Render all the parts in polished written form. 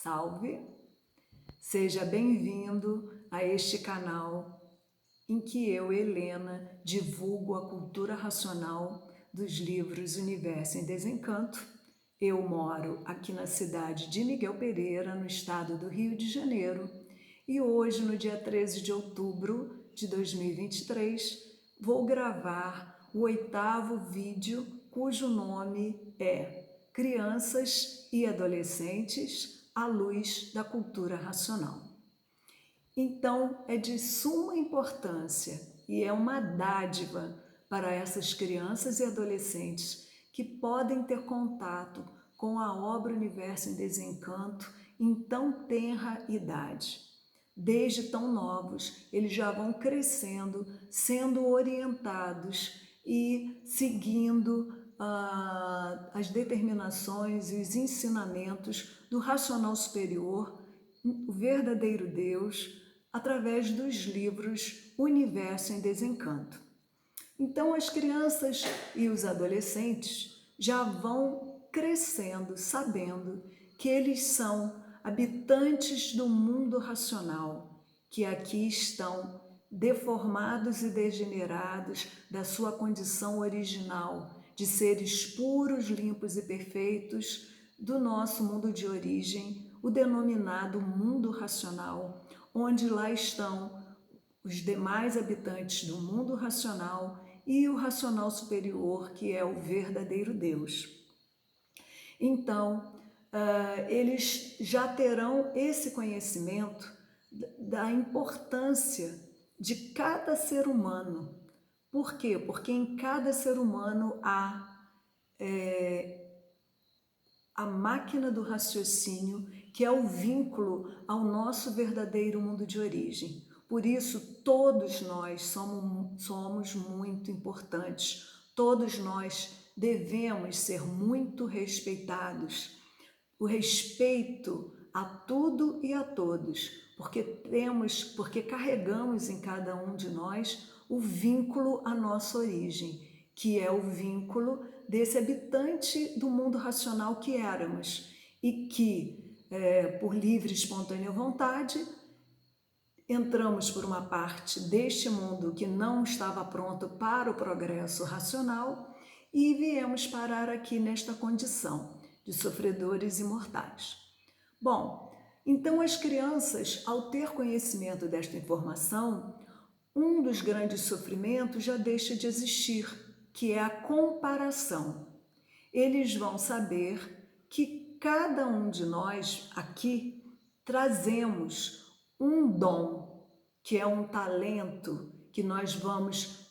Salve! Seja bem-vindo a este canal em que eu, Helena, divulgo a cultura racional dos livros Universo em Desencanto. Eu moro aqui na cidade de Miguel Pereira, no estado do Rio de Janeiro, e hoje, no dia 13 de outubro de 2023, vou gravar o 8º vídeo, cujo nome é Crianças e Adolescentes à Luz da Cultura Racional. Então, é de suma importância e é uma dádiva para essas crianças e adolescentes que podem ter contato com a obra Universo em Desencanto em tão tenra idade. Desde tão novos, eles já vão crescendo, sendo orientados e seguindo as determinações e os ensinamentos do racional superior, o verdadeiro Deus, através dos livros Universo em Desencanto. Então, as crianças e os adolescentes já vão crescendo, sabendo que eles são habitantes do mundo racional, que aqui estão deformados e degenerados da sua condição original, de seres puros, limpos e perfeitos do nosso mundo de origem, o denominado mundo racional, onde lá estão os demais habitantes do mundo racional e o racional superior, que é o verdadeiro Deus. Então, eles já terão esse conhecimento da importância de cada ser humano. Por quê? Porque em cada ser humano há a máquina do raciocínio, que é o vínculo ao nosso verdadeiro mundo de origem. Por isso, todos nós somos muito importantes, todos nós devemos ser muito respeitados. O respeito a tudo e a todos, porque carregamos em cada um de nós o vínculo à nossa origem, que é o vínculo desse habitante do mundo racional que éramos e que, por livre e espontânea vontade, entramos por uma parte deste mundo que não estava pronto para o progresso racional e viemos parar aqui nesta condição de sofredores imortais. Bom, então as crianças, ao ter conhecimento desta informação, um dos grandes sofrimentos já deixa de existir, que é a comparação. Eles vão saber que cada um de nós aqui trazemos um dom, que é um talento que nós vamos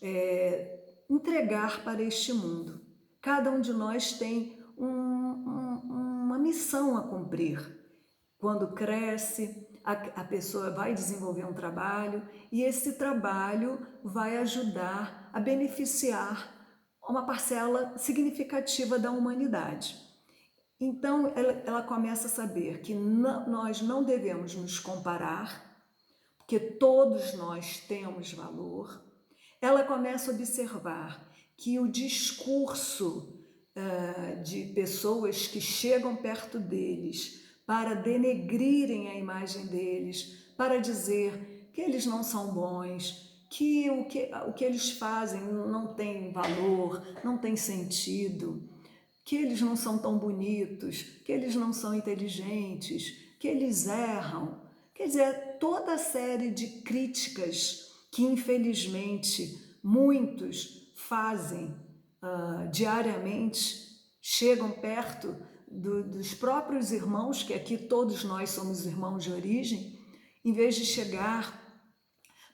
entregar para este mundo. Cada um de nós tem uma missão a cumprir. Quando cresce, a pessoa vai desenvolver um trabalho e esse trabalho vai ajudar a beneficiar uma parcela significativa da humanidade. Então, ela começa a saber que nós não devemos nos comparar, porque todos nós temos valor. Ela começa a observar que o discurso de pessoas que chegam perto deles para denegrirem a imagem deles, para dizer que eles não são bons, que o que eles fazem não tem valor, não tem sentido, que eles não são tão bonitos, que eles não são inteligentes, que eles erram. Quer dizer, toda a série de críticas que, infelizmente, muitos fazem diariamente, chegam perto dos próprios irmãos, que aqui todos nós somos irmãos de origem, em vez de chegar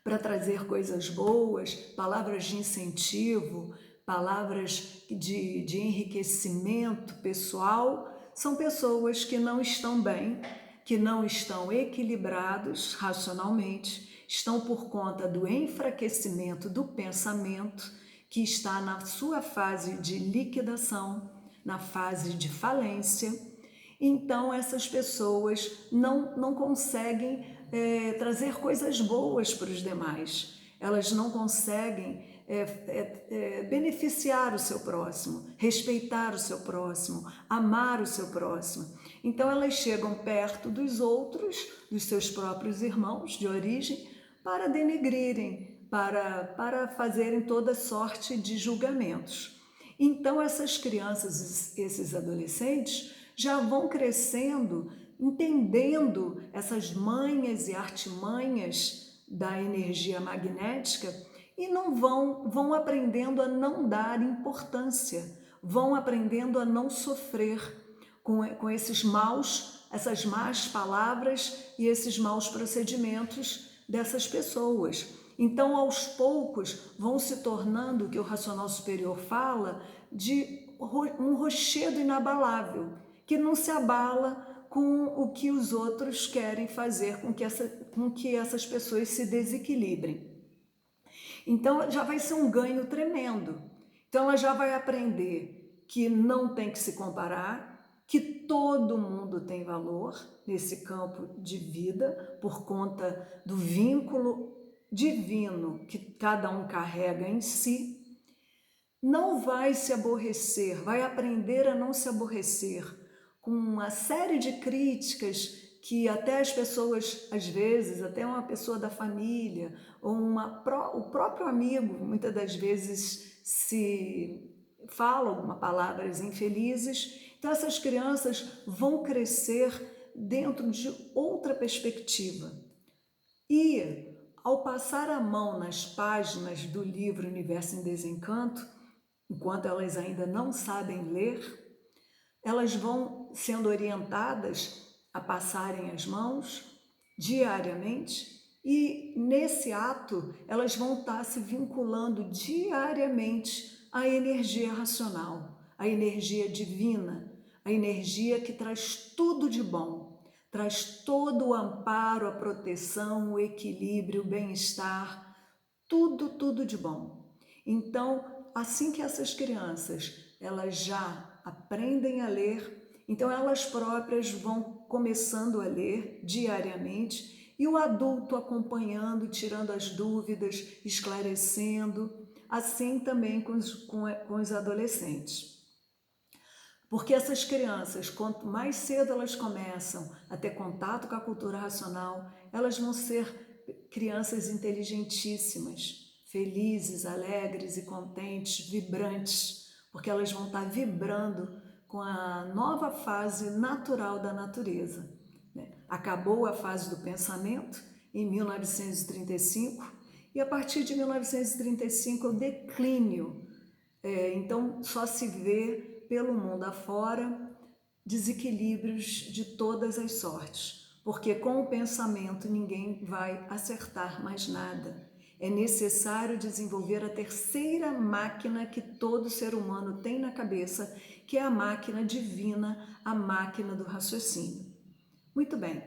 para trazer coisas boas, palavras de incentivo, palavras de enriquecimento pessoal, são pessoas que não estão bem, que não estão equilibrados racionalmente, estão por conta do enfraquecimento do pensamento, que está na sua fase de liquidação, na fase de falência. Então, essas pessoas não conseguem trazer coisas boas para os demais. Elas não conseguem beneficiar o seu próximo, respeitar o seu próximo, amar o seu próximo. Então elas chegam perto dos outros, dos seus próprios irmãos de origem, para denegrirem, para fazerem toda sorte de julgamentos. Então essas crianças, esses adolescentes, já vão crescendo, entendendo essas manhas e artimanhas da energia magnética e não vão aprendendo a não dar importância, vão aprendendo a não sofrer com essas más palavras e esses maus procedimentos dessas pessoas. Então, aos poucos, vão se tornando, o que o racional superior fala, de um rochedo inabalável, que não se abala com o que os outros querem fazer, com que essas pessoas se desequilibrem. Então, já vai ser um ganho tremendo. Então, ela já vai aprender que não tem que se comparar, que todo mundo tem valor nesse campo de vida por conta do vínculo divino que cada um carrega em si. Não vai se aborrecer, vai aprender a não se aborrecer com uma série de críticas que até as pessoas, às vezes, até uma pessoa da família ou o próprio amigo, muitas das vezes se fala algumas palavras infelizes. Então essas crianças vão crescer dentro de outra perspectiva. E ao passar a mão nas páginas do livro Universo em Desencanto, enquanto elas ainda não sabem ler, elas vão sendo orientadas a passarem as mãos diariamente e nesse ato elas vão estar se vinculando diariamente à energia racional, à energia divina, a energia que traz tudo de bom, traz todo o amparo, a proteção, o equilíbrio, o bem-estar, tudo de bom. Então, assim que essas crianças, elas já aprendem a ler, então elas próprias vão começando a ler diariamente e o adulto acompanhando, tirando as dúvidas, esclarecendo, assim também com os adolescentes. Porque essas crianças, quanto mais cedo elas começam a ter contato com a cultura racional, elas vão ser crianças inteligentíssimas, felizes, alegres e contentes, vibrantes, porque elas vão estar vibrando com a nova fase natural da natureza. Acabou a fase do pensamento em 1935 e a partir de 1935 o declínio. Então só se vê pelo mundo afora desequilíbrios de todas as sortes, porque com o pensamento ninguém vai acertar mais nada. É necessário desenvolver a terceira máquina que todo ser humano tem na cabeça, que é a máquina divina, a máquina do raciocínio. Muito bem,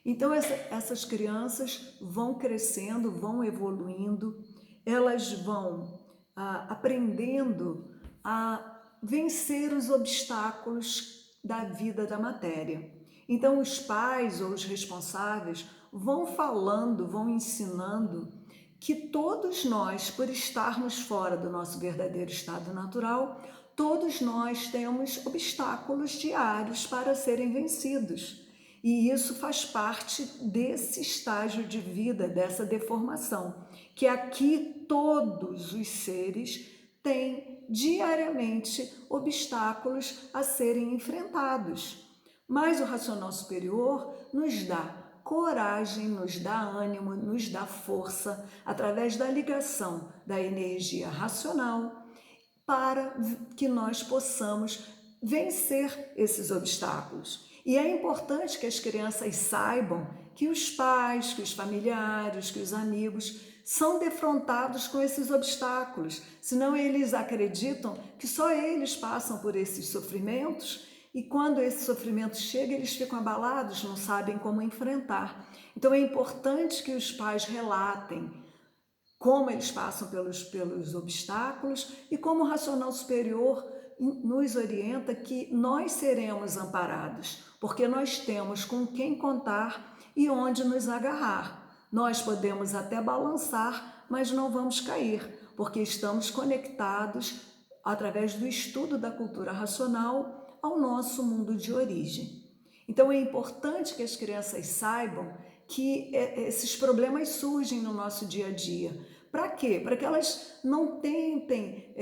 então essas crianças vão crescendo, vão evoluindo, elas vão aprendendo a vencer os obstáculos da vida da matéria. Então os pais ou os responsáveis vão falando, vão ensinando que todos nós, por estarmos fora do nosso verdadeiro estado natural, todos nós temos obstáculos diários para serem vencidos. E isso faz parte desse estágio de vida, dessa deformação, que aqui todos os seres têm diariamente obstáculos a serem enfrentados. Mas o racional superior nos dá coragem, nos dá ânimo, nos dá força através da ligação da energia racional para que nós possamos vencer esses obstáculos. E é importante que as crianças saibam que os pais, que os familiares, que os amigos são defrontados com esses obstáculos, senão eles acreditam que só eles passam por esses sofrimentos e quando esse sofrimento chega eles ficam abalados, não sabem como enfrentar. Então é importante que os pais relatem como eles passam pelos obstáculos e como o racional superior nos orienta que nós seremos amparados, porque nós temos com quem contar e onde nos agarrar. Nós podemos até balançar, mas não vamos cair, porque estamos conectados através do estudo da cultura racional ao nosso mundo de origem. Então é importante que as crianças saibam que esses problemas surgem no nosso dia a dia. Para quê? Para que elas não tentem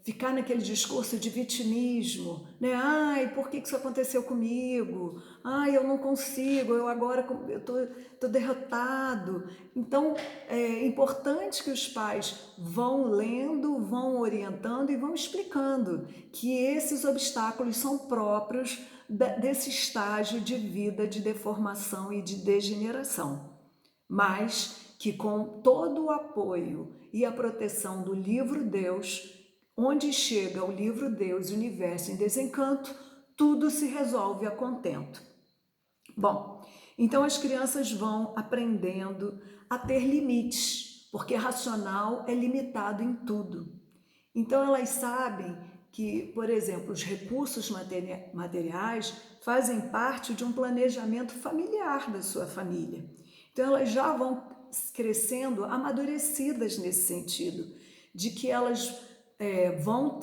ficar naquele discurso de vitimismo, né? Ai, por que isso aconteceu comigo? Ai, eu não consigo, eu agora tô derrotado. Então, é importante que os pais vão lendo, vão orientando e vão explicando que esses obstáculos são próprios desse estágio de vida de deformação e de degeneração, mas que com todo o apoio e a proteção do livro Deus, onde chega o livro Deus e o Universo em Desencanto, tudo se resolve a contento. Bom, então as crianças vão aprendendo a ter limites, porque racional é limitado em tudo. Então elas sabem que, por exemplo, os recursos materiais fazem parte de um planejamento familiar da sua família. Então elas já vão crescendo amadurecidas nesse sentido, de que elas vão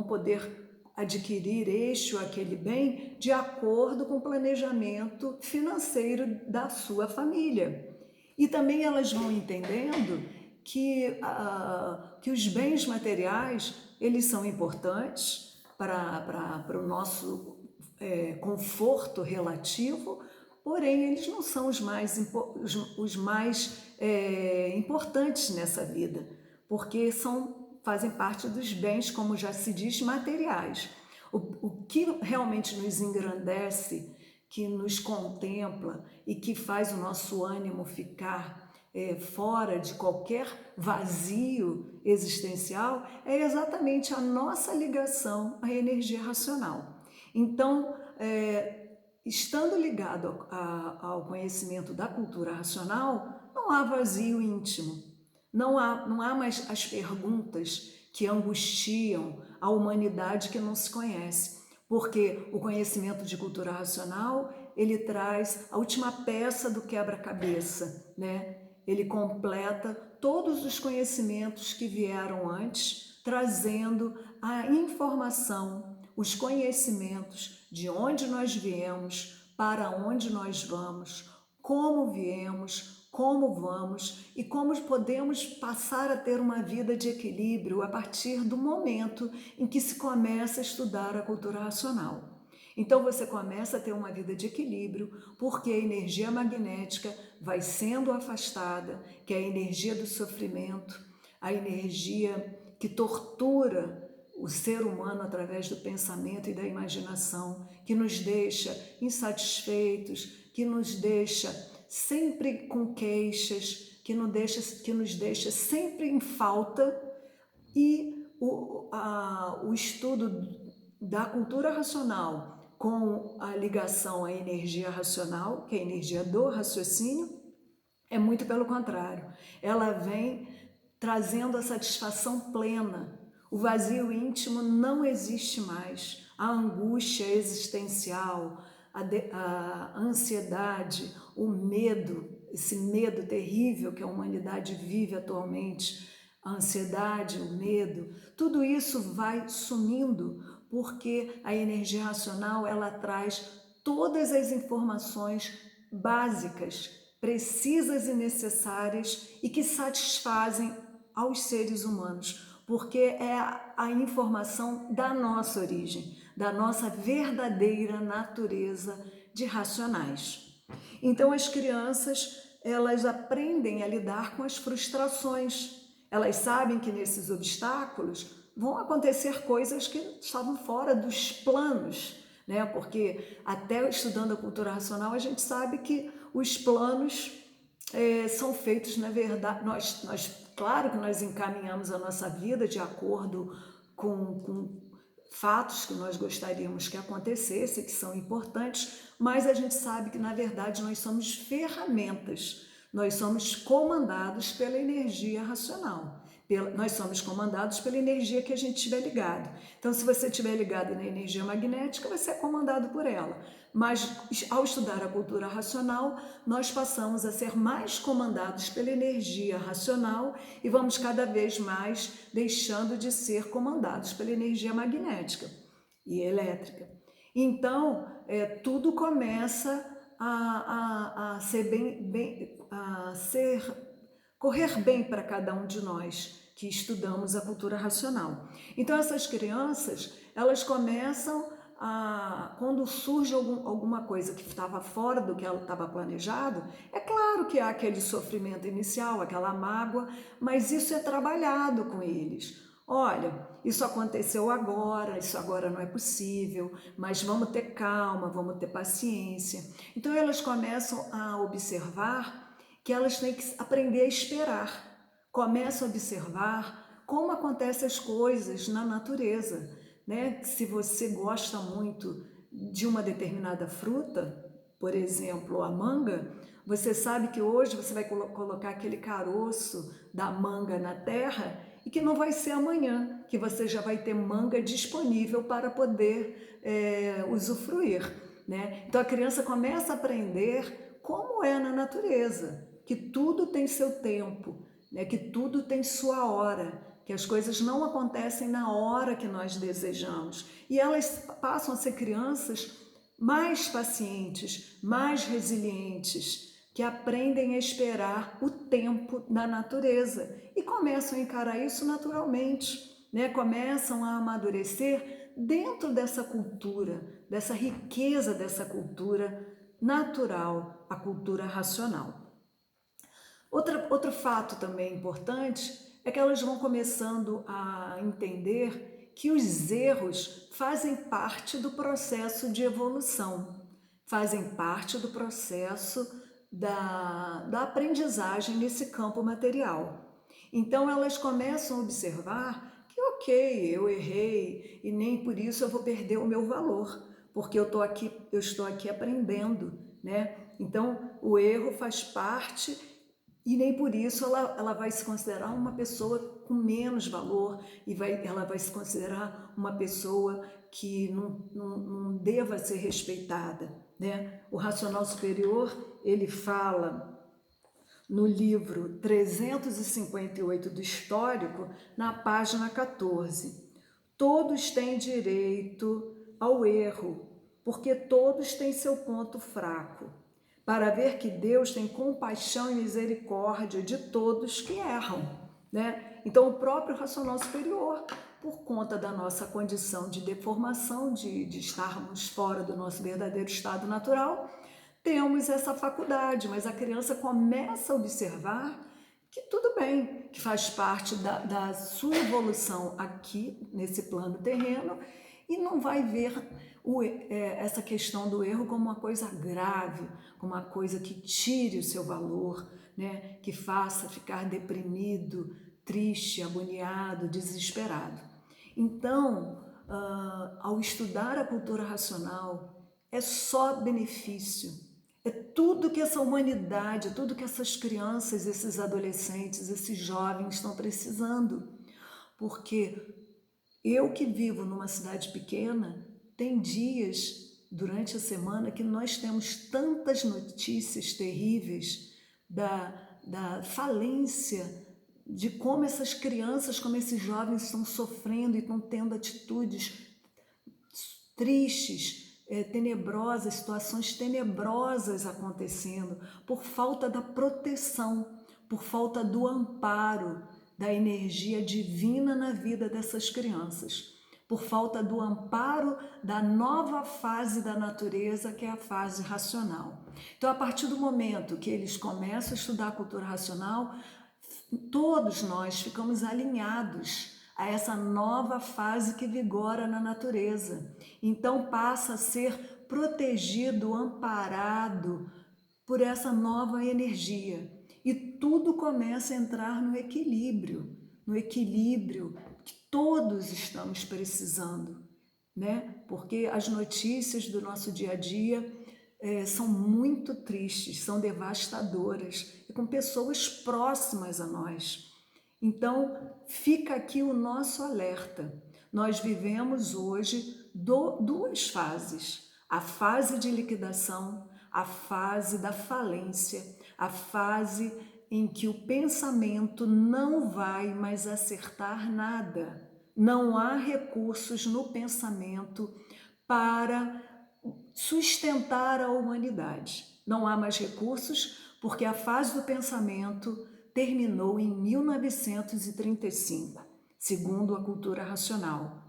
poder adquirir este ou aquele bem de acordo com o planejamento financeiro da sua família. E também elas vão entendendo que os bens materiais, eles são importantes para o nosso conforto relativo, porém eles não são os mais importantes nessa vida, porque fazem parte dos bens, como já se diz, materiais. O que realmente nos engrandece, que nos contempla e que faz o nosso ânimo ficar fora de qualquer vazio existencial é exatamente a nossa ligação à energia racional. Então, estando ligado ao conhecimento da cultura racional, não há vazio íntimo, não há mais as perguntas que angustiam a humanidade que não se conhece, porque o conhecimento de cultura racional, ele traz a última peça do quebra-cabeça, né? Ele completa todos os conhecimentos que vieram antes, trazendo a informação, os conhecimentos de onde nós viemos, para onde nós vamos, como viemos, como vamos e como podemos passar a ter uma vida de equilíbrio a partir do momento em que se começa a estudar a cultura racional. Então você começa a ter uma vida de equilíbrio, porque a energia magnética vai sendo afastada, que é a energia do sofrimento, a energia que tortura o ser humano através do pensamento e da imaginação, que nos deixa insatisfeitos, que nos deixa sempre com queixas, que nos deixa sempre em falta. E o estudo da cultura racional com a ligação à energia racional, que é a energia do raciocínio, é muito pelo contrário. Ela vem trazendo a satisfação plena. O vazio íntimo não existe mais. A angústia existencial, a ansiedade, o medo, esse medo terrível que a humanidade vive atualmente, a ansiedade, o medo, tudo isso vai sumindo, porque a energia racional, ela traz todas as informações básicas, precisas e necessárias e que satisfazem aos seres humanos, porque é a informação da nossa origem, da nossa verdadeira natureza de racionais. Então as crianças, elas aprendem a lidar com as frustrações. Elas sabem que nesses obstáculos vão acontecer coisas que estavam fora dos planos, né? Porque até estudando a cultura racional a gente sabe que os planos são feitos, na verdade, claro que nós encaminhamos a nossa vida de acordo com fatos que nós gostaríamos que acontecessem, que são importantes, mas a gente sabe que, na verdade, nós somos ferramentas, nós somos comandados pela energia racional. Nós somos comandados pela energia que a gente estiver ligado. Então, se você estiver ligado na energia magnética, você é comandado por ela. Mas, ao estudar a cultura racional, nós passamos a ser mais comandados pela energia racional e vamos cada vez mais deixando de ser comandados pela energia magnética e elétrica. Então, tudo começa a ser correr bem para cada um de nós que estudamos a cultura racional. Então, essas crianças, elas começam quando surge alguma coisa que estava fora do que ela estava planejado, é claro que há aquele sofrimento inicial, aquela mágoa, mas isso é trabalhado com eles. Olha, isso aconteceu agora, isso agora não é possível, mas vamos ter calma, vamos ter paciência. Então elas começam a observar que elas têm que aprender a esperar. Começam a observar como acontecem as coisas na natureza, né? Se você gosta muito de uma determinada fruta, por exemplo, a manga, você sabe que hoje você vai colocar aquele caroço da manga na terra e que não vai ser amanhã, que você já vai ter manga disponível para poder usufruir, né? Então a criança começa a aprender como é na natureza, que tudo tem seu tempo, né? Que tudo tem sua hora, que as coisas não acontecem na hora que nós desejamos. E elas passam a ser crianças mais pacientes, mais resilientes, que aprendem a esperar o tempo da natureza e começam a encarar isso naturalmente, né? Começam a amadurecer dentro dessa cultura, dessa riqueza dessa cultura natural, a cultura racional. Outro fato também importante é que elas vão começando a entender que os erros fazem parte do processo de evolução, fazem parte do processo da aprendizagem nesse campo material. Então elas começam a observar que, ok, eu errei e nem por isso eu vou perder o meu valor, porque eu estou aqui aprendendo, né? Então o erro faz parte e nem por isso ela vai se considerar uma pessoa com menos valor e ela vai se considerar uma pessoa que não deva ser respeitada, né? O racional superior, ele fala no livro 358 do Histórico, na página 14. Todos têm direito ao erro, porque todos têm seu ponto fraco, para ver que Deus tem compaixão e misericórdia de todos que erram, né? Então, o próprio racional superior, por conta da nossa condição de deformação, de estarmos fora do nosso verdadeiro estado natural, temos essa faculdade, mas a criança começa a observar que tudo bem, que faz parte da sua evolução aqui, nesse plano terreno, e não vai ver essa questão do erro como uma coisa grave, como uma coisa que tire o seu valor, né? Que faça ficar deprimido, triste, agoniado, desesperado. Então, ao estudar a cultura racional, é só benefício. É tudo que essa humanidade, tudo que essas crianças, esses adolescentes, esses jovens estão precisando. Porque eu que vivo numa cidade pequena, tem dias durante a semana que nós temos tantas notícias terríveis da falência, de como essas crianças, como esses jovens estão sofrendo e estão tendo atitudes tristes, tenebrosas, situações tenebrosas acontecendo por falta da proteção, por falta do amparo da energia divina na vida dessas crianças, por falta do amparo da nova fase da natureza, que é a fase racional. Então, a partir do momento que eles começam a estudar a cultura racional, todos nós ficamos alinhados a essa nova fase que vigora na natureza. Então passa a ser protegido, amparado por essa nova energia. E tudo começa a entrar no equilíbrio que todos estamos precisando, né? Porque as notícias do nosso dia a dia são muito tristes, são devastadoras, e com pessoas próximas a nós. Então, fica aqui o nosso alerta. Nós vivemos hoje duas fases: a fase de liquidação, a fase da falência, a fase em que o pensamento não vai mais acertar nada. Não há recursos no pensamento para sustentar a humanidade. Não há mais recursos porque a fase do pensamento terminou em 1935, segundo a cultura racional.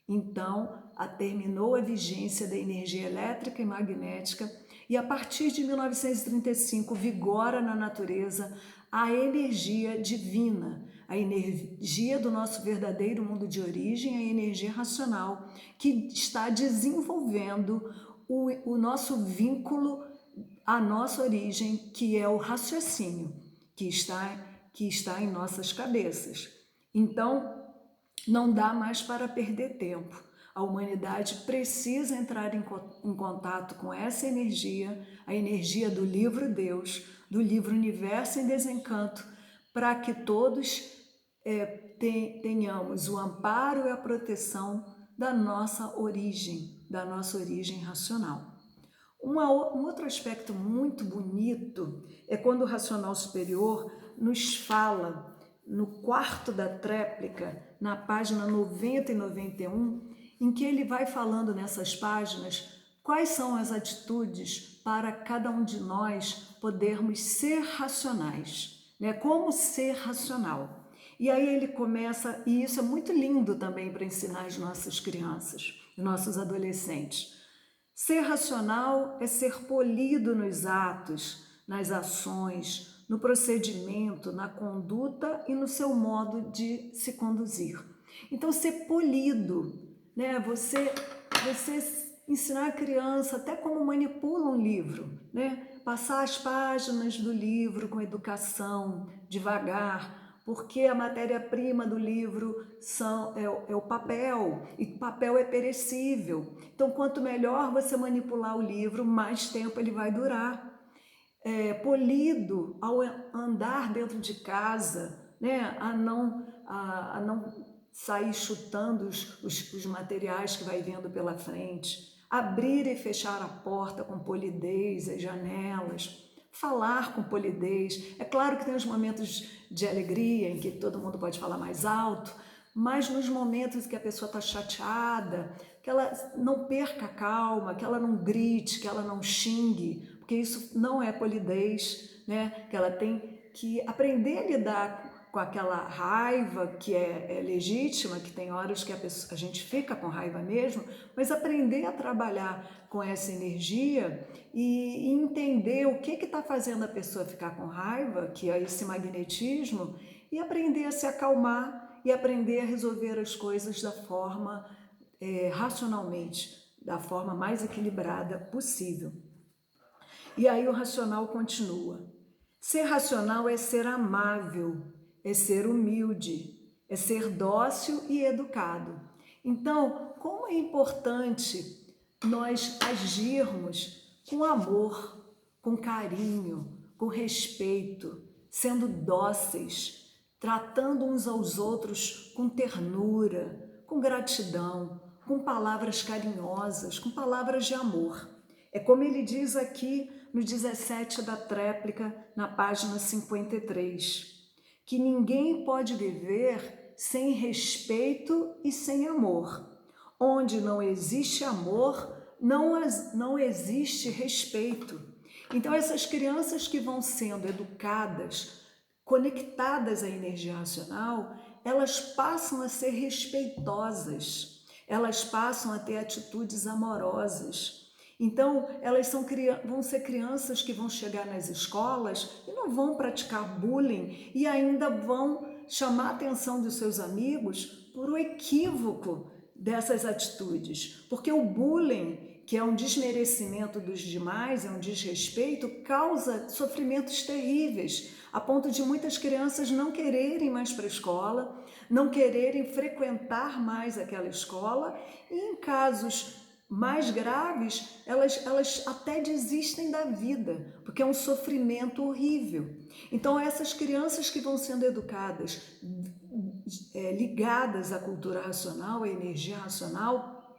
Então, terminou a vigência da energia elétrica e magnética e a partir de 1935 vigora na natureza a energia divina, a energia do nosso verdadeiro mundo de origem, a energia racional, que está desenvolvendo o nosso vínculo à nossa origem, que é o raciocínio, que está em nossas cabeças. Então, não dá mais para perder tempo. A humanidade precisa entrar em contato com essa energia, a energia do livro Deus, do livro Universo em Desencanto, para que todos tenhamos o amparo e a proteção da nossa origem racional. Um outro aspecto muito bonito é quando o racional superior nos fala, no quarto da tréplica, na página 90 e 91, em que ele vai falando nessas páginas quais são as atitudes para cada um de nós podermos ser racionais, né? Como ser racional. E aí ele começa, e isso é muito lindo também para ensinar as nossas crianças, os nossos adolescentes. Ser racional é ser polido nos atos, nas ações, no procedimento, na conduta e no seu modo de se conduzir. Então, ser polido, né? Você ensinar a criança até como manipula um livro, né? Passar as páginas do livro com educação, devagar, porque a matéria-prima do livro é o papel, e o papel é perecível. Então, quanto melhor você manipular o livro, mais tempo ele vai durar. Polido ao andar dentro de casa, né? a não sair chutando os materiais que vai vendo pela frente, abrir e fechar a porta com polidez, as janelas, falar com polidez. É claro que tem os momentos de alegria em que todo mundo pode falar mais alto, mas nos momentos que a pessoa está chateada, que ela não perca a calma, que ela não grite, que ela não xingue, porque isso não é polidez, né? Que ela tem que aprender a lidar com aquela raiva que é legítima, que tem horas que a gente fica com raiva mesmo, mas aprender a trabalhar com essa energia e entender o que está fazendo a pessoa ficar com raiva, que é esse magnetismo, e aprender a se acalmar e aprender a resolver as coisas da forma racionalmente, da forma mais equilibrada possível. E aí o racional continua. Ser racional é ser amável, é ser humilde, é ser dócil e educado. Então, como é importante nós agirmos com amor, com carinho, com respeito, sendo dóceis, tratando uns aos outros com ternura, com gratidão, com palavras carinhosas, com palavras de amor. É como ele diz aqui no 17 da tréplica, na página 53, que ninguém pode viver sem respeito e sem amor. Onde não existe amor, não existe respeito. Então, essas crianças que vão sendo educadas, conectadas à energia racional, elas passam a ser respeitosas, elas passam a ter atitudes amorosas. Então, vão ser crianças que vão chegar nas escolas e não vão praticar bullying e ainda vão chamar a atenção dos seus amigos por o equívoco dessas atitudes. Porque o bullying, que é um desmerecimento dos demais, é um desrespeito, causa sofrimentos terríveis, a ponto de muitas crianças não quererem mais para a escola, não quererem frequentar mais aquela escola e, em casos mais graves, elas até desistem da vida, porque é um sofrimento horrível. Então, essas crianças que vão sendo educadas, ligadas à cultura racional, à energia racional,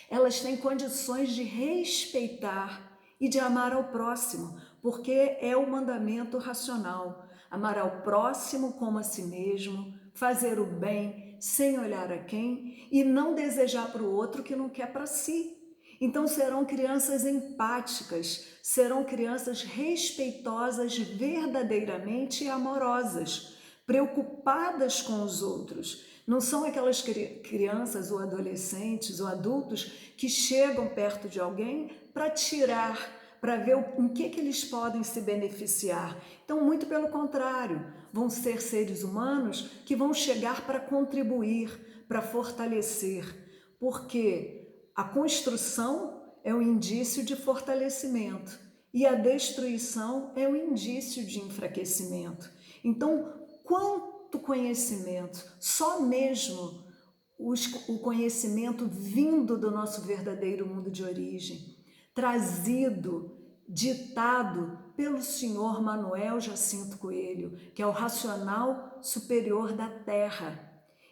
elas têm condições de respeitar e de amar ao próximo, porque é o mandamento racional. Amar ao próximo como a si mesmo, fazer o bem sem olhar a quem e não desejar para o outro o que não quer para si. Então serão crianças empáticas, serão crianças respeitosas verdadeiramente e amorosas, preocupadas com os outros. Não são aquelas crianças ou adolescentes ou adultos que chegam perto de alguém para tirar, para ver em que eles podem se beneficiar. Então, muito pelo contrário, vão ser seres humanos que vão chegar para contribuir, para fortalecer, porque a construção é um indício de fortalecimento e a destruição é um indício de enfraquecimento. Então, quanto conhecimento, só mesmo o conhecimento vindo do nosso verdadeiro mundo de origem, trazido, ditado pelo senhor Manuel Jacinto Coelho, que é o racional superior da Terra,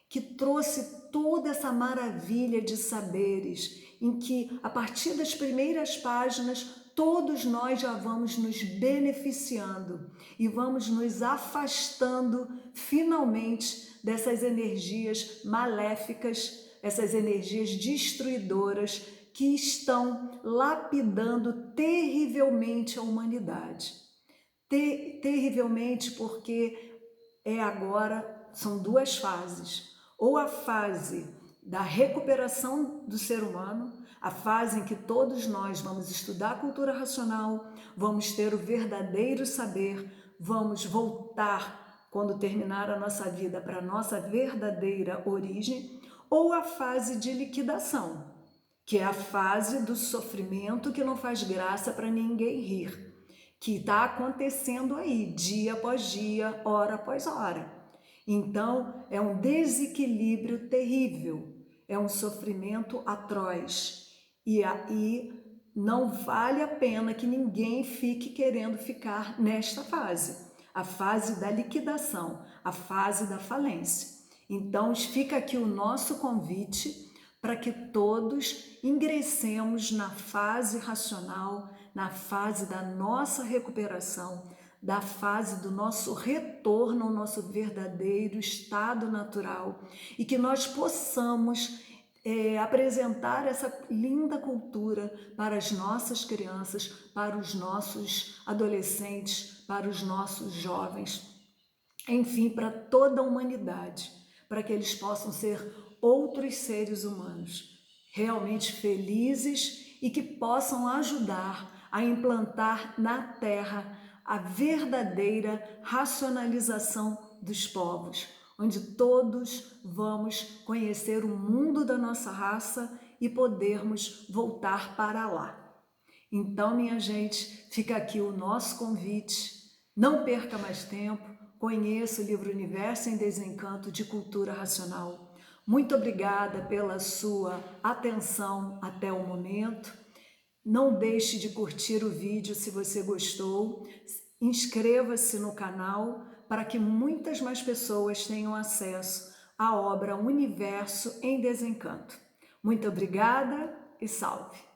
que trouxe toda essa maravilha de saberes, em que, a partir das primeiras páginas, todos nós já vamos nos beneficiando e vamos nos afastando, finalmente, dessas energias maléficas, essas energias destruidoras que estão lapidando terrivelmente a humanidade. Terrivelmente, porque agora, são duas fases. Ou a fase da recuperação do ser humano, a fase em que todos nós vamos estudar a cultura racional, vamos ter o verdadeiro saber, vamos voltar, quando terminar a nossa vida, para a nossa verdadeira origem, ou a fase de liquidação, que é a fase do sofrimento que não faz graça para ninguém rir, que está acontecendo aí, dia após dia, hora após hora. Então, é um desequilíbrio terrível, é um sofrimento atroz. E aí não vale a pena que ninguém fique querendo ficar nesta fase, a fase da liquidação, a fase da falência. Então, fica aqui o nosso convite para que todos ingressemos na fase racional, na fase da nossa recuperação, da fase do nosso retorno ao nosso verdadeiro estado natural e que nós possamos apresentar essa linda cultura para as nossas crianças, para os nossos adolescentes, para os nossos jovens, enfim, para toda a humanidade, para que eles possam ser outros seres humanos, realmente felizes e que possam ajudar a implantar na Terra a verdadeira racionalização dos povos, onde todos vamos conhecer o mundo da nossa raça e podermos voltar para lá. Então, minha gente, fica aqui o nosso convite. Não perca mais tempo, conheça o livro Universo em Desencanto de Cultura Racional. Muito obrigada pela sua atenção até o momento. Não deixe de curtir o vídeo se você gostou. Inscreva-se no canal para que muitas mais pessoas tenham acesso à obra Universo em Desencanto. Muito obrigada e salve!